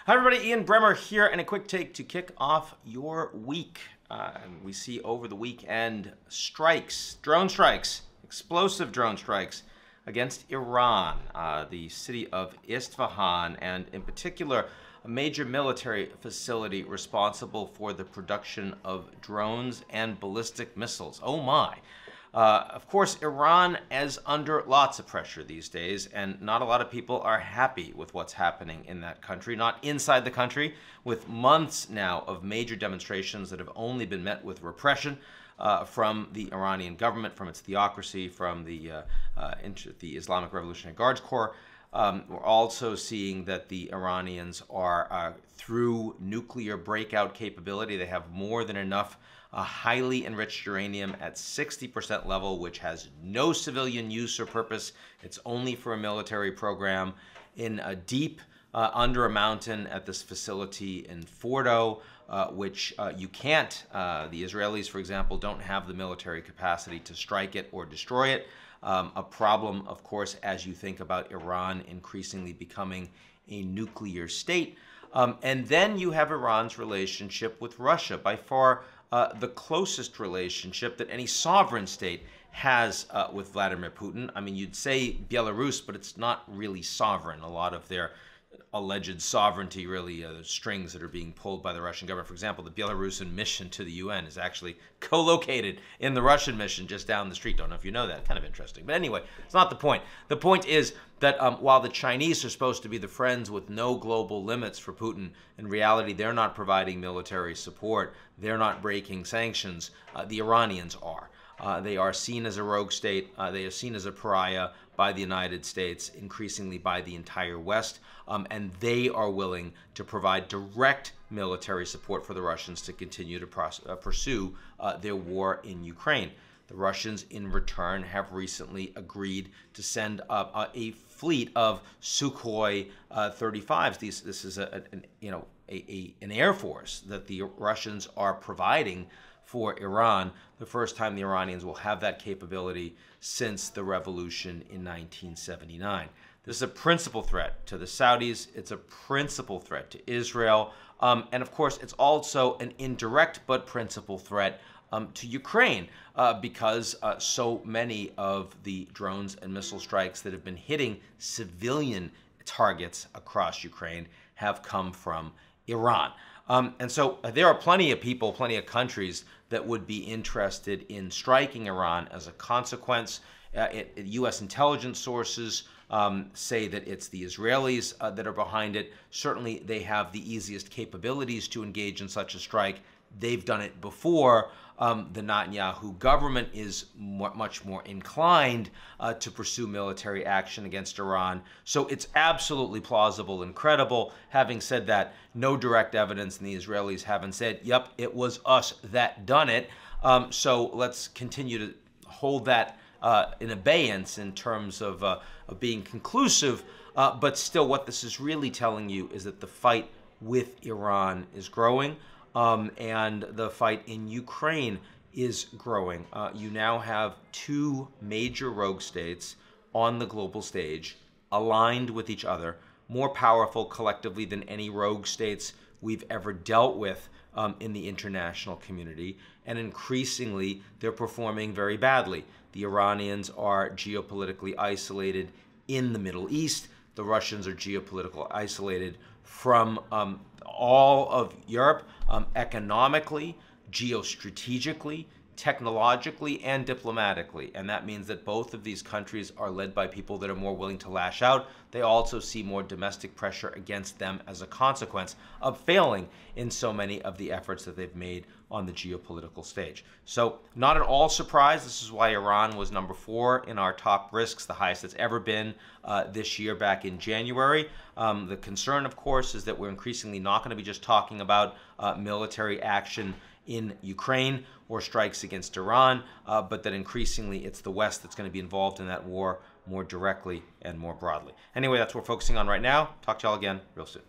Hi everybody, Ian Bremmer here, and a quick take to kick off your week. We see over the weekend strikes, drone strikes, explosive drone strikes against Iran, the city of Isfahan, and in particular a major military facility responsible for the production of drones and ballistic missiles. Oh my. Of course, Iran is under lots of pressure these days, and not a lot of people are happy with what's happening in that country, not inside the country, with months now of major demonstrations that have only been met with repression from the Iranian government, from its theocracy, from the Islamic Revolutionary Guard Corps. We're also seeing that the Iranians are, through nuclear breakout capability, they have more than enough highly enriched uranium at 60% level, which has no civilian use or purpose. It's only for a military program in a deep under a mountain at this facility in Fordo, which you can't, the Israelis, for example, don't have the military capacity to strike it or destroy it. A problem, of course, as you think about Iran increasingly becoming a nuclear state. And then you have Iran's relationship with Russia, by far the closest relationship that any sovereign state has with Vladimir Putin. I mean, you'd say Belarus, but it's not really sovereign. A lot of their alleged sovereignty, really, the strings that are being pulled by the Russian government. For example, the Belarusian mission to the UN is actually co-located in the Russian mission just down the street. Don't know if you know that. Kind of interesting. But anyway, it's not the point. The point is that while the Chinese are supposed to be the friends with no global limits for Putin, in reality, they're not providing military support. They're not breaking sanctions. The Iranians are. They are seen as a rogue state. They are seen as a pariah by the United States, increasingly by the entire West, and they are willing to provide direct military support for the Russians to continue to pursue their war in Ukraine. The Russians, in return, have recently agreed to send up a fleet of Sukhoi 35s. This is an air force that the Russians are providing for Iran, the first time the Iranians will have that capability since the revolution in 1979. This is a principal threat to the Saudis. It's a principal threat to Israel. And of course, it's also an indirect but principal threat to Ukraine because so many of the drones and missile strikes that have been hitting civilian targets across Ukraine have come from Iran. And so there are plenty of people, plenty of countries that would be interested in striking Iran as a consequence. U.S. intelligence sources say that it's the Israelis that are behind it. Certainly, they have the easiest capabilities to engage in such a strike. They've done it before. The Netanyahu government is much more inclined to pursue military action against Iran. So it's absolutely plausible and credible. Having said that, no direct evidence, and the Israelis haven't said, yep, it was us that done it. So let's continue to hold that in abeyance in terms of being conclusive. But still, what this is really telling you is that the fight with Iran is growing. And the fight in Ukraine is growing. You now have two major rogue states on the global stage, aligned with each other, more powerful collectively than any rogue states we've ever dealt with in the international community. And increasingly, they're performing very badly. The Iranians are geopolitically isolated in the Middle East. The Russians are geopolitically isolated from all of Europe, economically, geostrategically, technologically, and diplomatically. And that means that both of these countries are led by people that are more willing to lash out. They also see more domestic pressure against them as a consequence of failing in so many of the efforts that they've made on the geopolitical stage. So not at all surprised. This is why Iran was number 4 in our top risks, the highest it's ever been this year back in January. The concern, of course, is that we're increasingly not going to be just talking about military action in Ukraine or strikes against Iran, but that increasingly it's the West that's going to be involved in that war more directly and more broadly. Anyway, that's what we're focusing on right now. Talk to y'all again real soon.